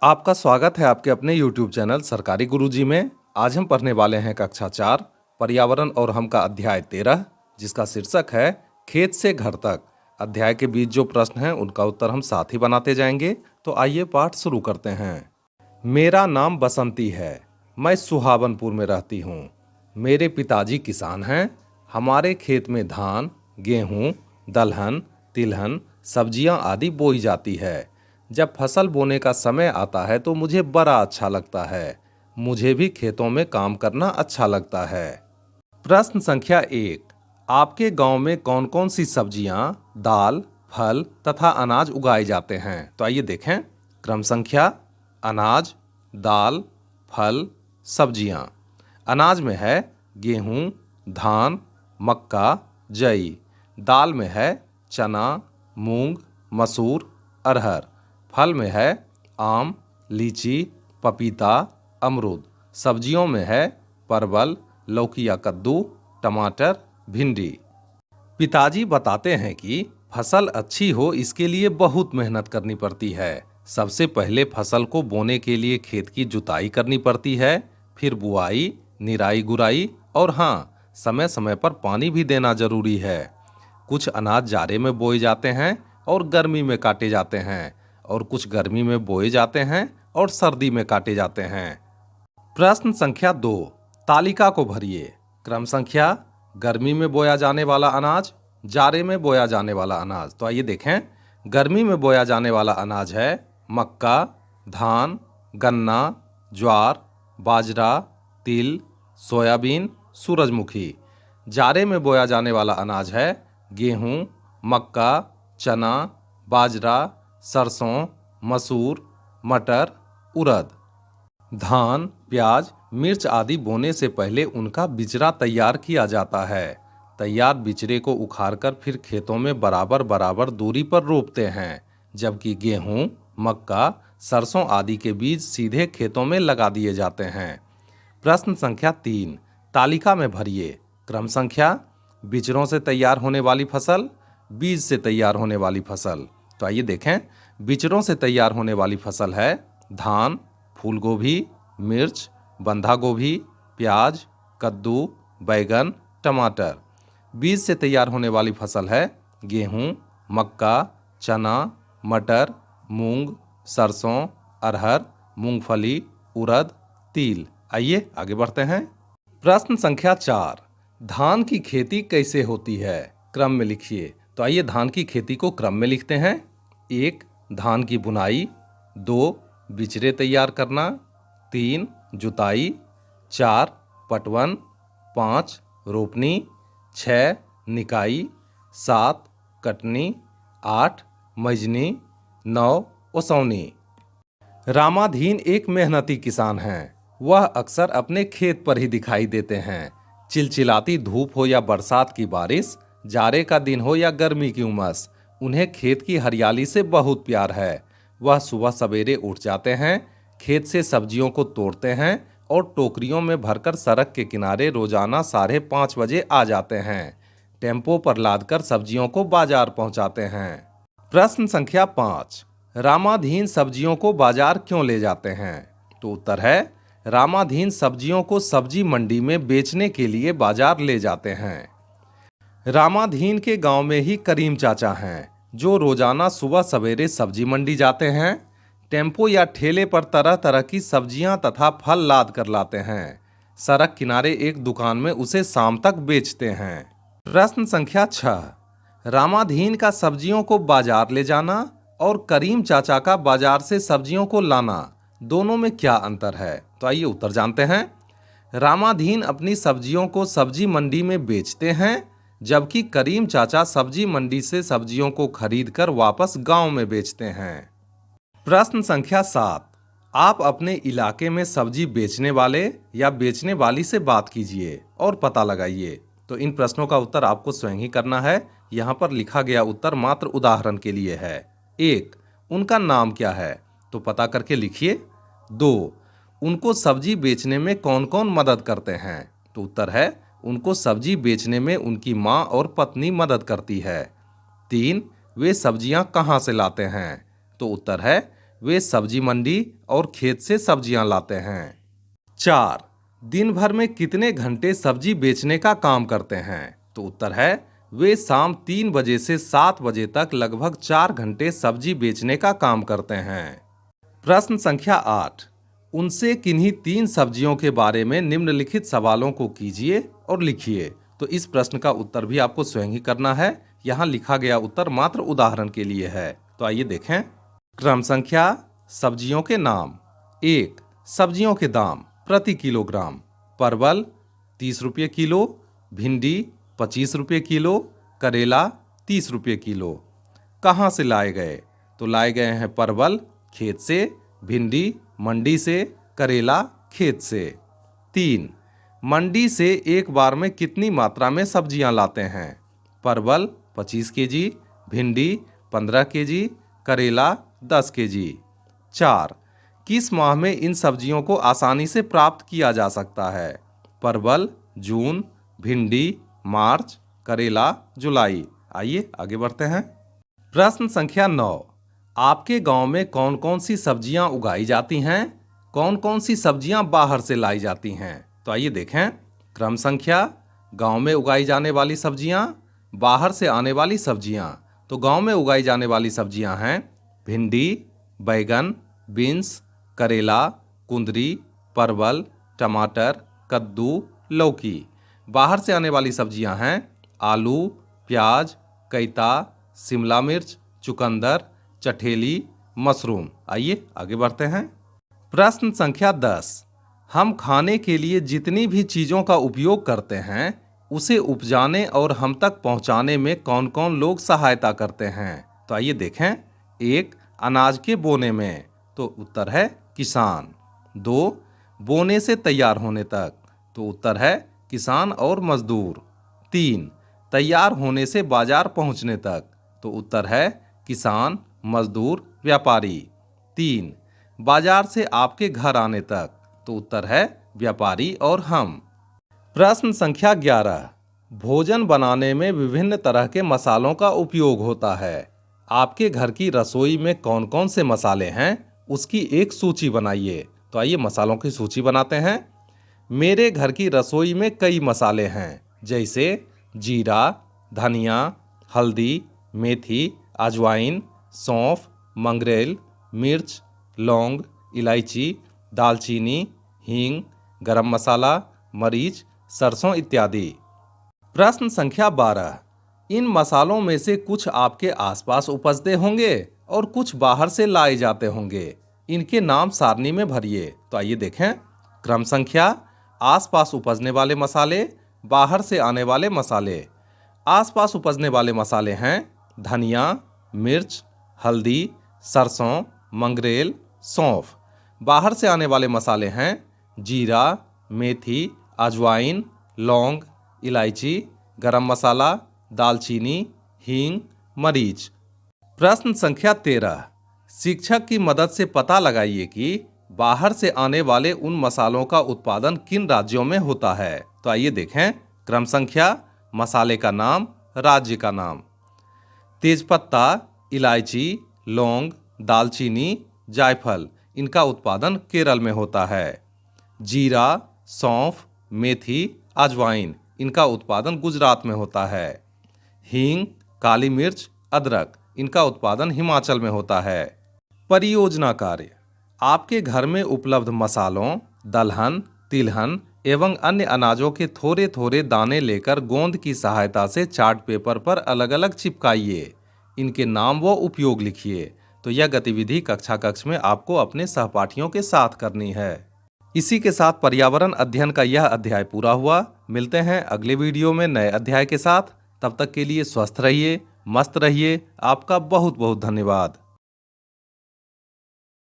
आपका स्वागत है आपके अपने YouTube चैनल सरकारी गुरुजी में। आज हम पढ़ने वाले हैं कक्षा 4 पर्यावरण और हम का अध्याय 13, जिसका शीर्षक है खेत से घर तक। अध्याय के बीच जो प्रश्न हैं उनका उत्तर हम साथ ही बनाते जाएंगे। तो आइए पाठ शुरू करते हैं। मेरा नाम बसंती है, मैं सुहावनपुर में रहती हूँ। मेरे पिताजी किसान हैं। हमारे खेत में धान, गेहूँ, दलहन, तिलहन, सब्जियाँ आदि बोई जाती है। जब फसल बोने का समय आता है तो मुझे बड़ा अच्छा लगता है। मुझे भी खेतों में काम करना अच्छा लगता है। प्रश्न संख्या 1। आपके गांव में कौन कौन सी सब्जियां, दाल, फल तथा अनाज उगाए जाते हैं? तो आइए देखें। क्रम संख्या: अनाज, दाल, फल, सब्जियां। अनाज में है गेहूं, धान, मक्का, जई। दाल में है चना, मूंग, मसूर, अरहर। फल में है आम, लीची, पपीता, अमरूद। सब्जियों में है परवल, लौकी या कद्दू, टमाटर, भिंडी। पिताजी बताते हैं कि फसल अच्छी हो इसके लिए बहुत मेहनत करनी पड़ती है। सबसे पहले फसल को बोने के लिए खेत की जुताई करनी पड़ती है, फिर बुआई, निराई गुराई और हाँ, समय समय पर पानी भी देना जरूरी है। कुछ अनाज जाड़े में बोए जाते हैं और गर्मी में काटे जाते हैं, और कुछ गर्मी में बोए जाते हैं और सर्दी में काटे जाते हैं। प्रश्न संख्या 2। तालिका को भरिए। क्रम संख्या: गर्मी में बोया जाने वाला अनाज, जाड़े में बोया जाने वाला अनाज। तो आइए देखें। गर्मी में बोया जाने वाला अनाज है मक्का, धान, गन्ना, ज्वार, बाजरा, तिल, सोयाबीन, सूरजमुखी। जाड़े में बोया जाने वाला अनाज है गेहूं, मक्का, चना, बाजरा, सरसों, मसूर, मटर, उड़द। धान, प्याज, मिर्च आदि बोने से पहले उनका बिचरा तैयार किया जाता है। तैयार बिचरे को उखाड़कर फिर खेतों में बराबर बराबर दूरी पर रोपते हैं, जबकि गेहूं, मक्का, सरसों आदि के बीज सीधे खेतों में लगा दिए जाते हैं। प्रश्न संख्या 3। तालिका में भरिए। क्रम संख्या: बिचरों से तैयार होने वाली फसल, बीज से तैयार होने वाली फसल। तो आइए देखें। बिचरों से तैयार होने वाली फसल है धान, फूल गोभी, मिर्च, बंधा गोभी, प्याज, कद्दू, बैगन, टमाटर। बीज से तैयार होने वाली फसल है गेहूं, मक्का, चना, मटर, मूंग, सरसों, अरहर, मूंगफली, उड़द, तिल। आइए आगे बढ़ते हैं। प्रश्न संख्या 4। धान की खेती कैसे होती है? क्रम में लिखिए। तो आइए धान की खेती को क्रम में लिखते हैं। 1. धान की बुनाई। 2. बिचरे तैयार करना। 3. जुताई। 4. पटवन। 5. रोपनी। 6. निकाई। 7. कटनी। 8. मजनी। 9. ओसौनी। रामाधीन एक मेहनती किसान हैं। वह अक्सर अपने खेत पर ही दिखाई देते हैं। चिलचिलाती धूप हो या बरसात की बारिश, जाड़े का दिन हो या गर्मी की उमस, उन्हें खेत की हरियाली से बहुत प्यार है। वह सुबह सवेरे उठ जाते हैं, खेत से सब्जियों को तोड़ते हैं और टोकरियों में भरकर सड़क के किनारे रोजाना 5:30 बजे आ जाते हैं। टेम्पो पर लादकर सब्जियों को बाजार पहुंचाते हैं। प्रश्न संख्या 5। रामाधीन सब्जियों को बाजार क्यों ले जाते हैं? तो उत्तर है रामाधीन सब्जियों को सब्जी मंडी में बेचने के लिए बाजार ले जाते हैं। रामाधीन के गांव में ही करीम चाचा हैं, जो रोजाना सुबह सवेरे सब्जी मंडी जाते हैं। टेम्पो या ठेले पर तरह तरह की सब्जियां तथा फल लाद कर लाते हैं। सड़क किनारे एक दुकान में उसे शाम तक बेचते हैं। प्रश्न संख्या 6। रामाधीन का सब्जियों को बाजार ले जाना और करीम चाचा का बाजार से सब्जियों को लाना, दोनों में क्या अंतर है? तो आइए उत्तर जानते हैं। रामाधीन अपनी सब्जियों को सब्जी मंडी में बेचते हैं, जबकि करीम चाचा सब्जी मंडी से सब्जियों को खरीदकर वापस गांव में बेचते हैं। प्रश्न संख्या 7। आप अपने इलाके में सब्जी बेचने वाले या बेचने वाली से बात कीजिए और पता लगाइए। तो इन प्रश्नों का उत्तर आपको स्वयं ही करना है। यहाँ पर लिखा गया उत्तर मात्र उदाहरण के लिए है। 1. उनका नाम क्या है? तो पता करके लिखिए। 2. उनको सब्जी बेचने में कौन कौन मदद करते हैं? तो उत्तर है उनको सब्जी बेचने में उनकी माँ और पत्नी मदद करती है। 3. वे सब्जियां कहाँ से लाते हैं? तो उत्तर है वे सब्जी मंडी और खेत से सब्जियां लाते हैं। 4. दिन भर में कितने घंटे सब्जी बेचने का काम करते हैं? तो उत्तर है वे शाम 3 बजे से 7 बजे तक लगभग 4 घंटे सब्जी बेचने का काम करते हैं। प्रश्न संख्या 8. उनसे किन्हीं 3 सब्जियों के बारे में निम्नलिखित सवालों को कीजिए और लिखिए। तो इस प्रश्न का उत्तर भी आपको स्वयं ही करना है। यहाँ लिखा गया उत्तर मात्र उदाहरण के लिए है। तो आइए देखें। क्रम संख्या सब्जियों के नाम। 1. सब्जियों के दाम प्रति किलोग्राम। परवल 30 रुपये किलो, भिंडी 25 रुपये किलो, करेला 30 रुपये किलो। कहाँ से लाए गए? तो लाए गए हैं परवल खेत से, भिंडी मंडी से, करेला खेत से। 3. मंडी से एक बार में कितनी मात्रा में सब्जियां लाते हैं? परवल 25 केजी, भिंडी 15 केजी, करेला 10 केजी। 4. किस माह में इन सब्जियों को आसानी से प्राप्त किया जा सकता है? परवल जून, भिंडी मार्च, करेला जुलाई। आइए आगे बढ़ते हैं। प्रश्न संख्या 9. आपके गांव में कौन कौन सी सब्जियां उगाई जाती हैं? कौन कौन सी सब्जियां बाहर से लाई जाती हैं? तो आइए देखें। क्रम संख्या गांव में उगाई जाने वाली सब्जियां, बाहर से आने वाली सब्जियां। तो गांव में उगाई जाने वाली सब्जियां हैं भिंडी, बैगन, बीन्स, करेला, कुंदरी, परवल, टमाटर, कद्दू, लौकी। बाहर से आने वाली सब्जियां हैं आलू, प्याज, कैता, शिमला मिर्च, चुकंदर, चठेली, मशरूम। आइए आगे बढ़ते हैं। प्रश्न संख्या 10. हम खाने के लिए जितनी भी चीज़ों का उपयोग करते हैं उसे उपजाने और हम तक पहुंचाने में कौन कौन लोग सहायता करते हैं? तो आइए देखें। 1. अनाज के बोने में। तो उत्तर है किसान। 2. बोने से तैयार होने तक। तो उत्तर है किसान और मजदूर। 3. तैयार होने से बाजार पहुंचने तक। तो उत्तर है किसान, मजदूर, व्यापारी। 3. बाजार से आपके घर आने तक। तो उत्तर है व्यापारी और हम। प्रश्न संख्या 11. भोजन बनाने में विभिन्न तरह के मसालों का उपयोग होता है। आपके घर की रसोई में कौन कौन से मसाले हैं उसकी एक सूची बनाइए। तो आइए मसालों की सूची बनाते हैं। मेरे घर की रसोई में कई मसाले हैं जैसे जीरा, धनिया, हल्दी, मेथी, अजवाइन, सौंफ, मंगरेल, मिर्च, लौंग, इलायची, दालचीनी, हींग, गरम मसाला, मरीच, सरसों इत्यादि। प्रश्न संख्या 12. इन मसालों में से कुछ आपके आसपास उपजते होंगे और कुछ बाहर से लाए जाते होंगे। इनके नाम सारणी में भरिए। तो आइए देखें। क्रम संख्या आसपास उपजने वाले मसाले, बाहर से आने वाले मसाले। आसपास उपजने वाले मसाले हैं धनिया, मिर्च, हल्दी, सरसों, मंगरेल, सौंफ। बाहर से आने वाले मसाले हैं जीरा, मेथी, अजवाइन, लौंग, इलायची, गरम मसाला, दालचीनी, हींग, मरीच। प्रश्न संख्या 13. शिक्षक की मदद से पता लगाइए कि बाहर से आने वाले उन मसालों का उत्पादन किन राज्यों में होता है। तो आइए देखें। क्रम संख्या मसाले का नाम, राज्य का नाम। तेजपत्ता, इलायची, लौंग, दालचीनी, जायफल। इनका उत्पादन केरल में होता है। जीरा, सौंफ, मेथी, अजवाइन। इनका उत्पादन गुजरात में होता है। हींग, काली मिर्च, अदरक। इनका उत्पादन हिमाचल में होता है। परियोजना कार्य। आपके घर में उपलब्ध मसालों, दलहन, तिलहन एवं अन्य अनाजों के थोड़े थोड़े दाने लेकर गोंद की सहायता से चार्ट पेपर पर अलग अलग चिपकाइए। इनके नाम व उपयोग लिखिए। तो यह गतिविधि कक्षा कक्ष में आपको अपने सहपाठियों के साथ करनी है। इसी के साथ पर्यावरण अध्ययन का यह अध्याय पूरा हुआ। मिलते हैं अगले वीडियो में नए अध्याय के साथ। तब तक के लिए स्वस्थ रहिए, मस्त रहिए। आपका बहुत बहुत धन्यवाद।